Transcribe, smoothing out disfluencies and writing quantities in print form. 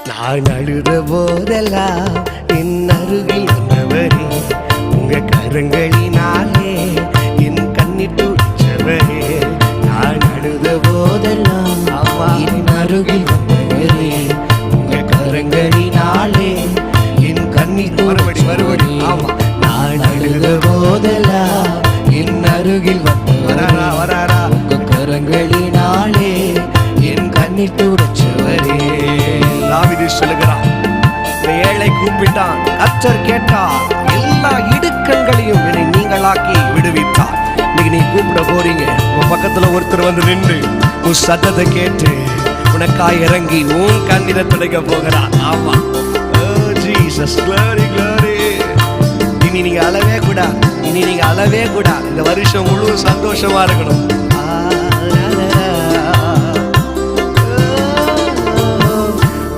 நான் அழுத போதெல்லாம் என் அருகில் வந்தவரே, உங்க கரங்களினாலே என் கண்ணீர் துடைச்சவரே. நான் அழுத போதெல்லாம் என் அருகில் வந்தவரே, உங்க கரங்களினாலே என் கண்ணீர் மறுபடி ஆமா. நான் அழுத போதெல்லாம் என் அருகில் வந்தவரா உங்க கரங்களினாலே என் கண்ணீர் துடைச்சவரே. தாவீது சொல்லுகிறான், ஏழை கூப்பிட்டான், கர்த்தர் கேட்டார், எல்லா இடுக்கண்களையும் என்னை நீங்களாக்கி விடுவித்தார். இன்னைக்கு நீ கூப்பிட போறீங்க, உன் பக்கத்துல ஒருத்தர் வந்து நின்று உன் சத்தத்தை கேட்டு உனக்காய் இறங்கி உன் கண்ணீரை துடைக்க போகிறார். ஆமா, ஜீசஸ், glory glory. இனி நீங்க அழவே கூடாது, இந்த வருஷம் முழு சந்தோஷமா இருக்கணும்.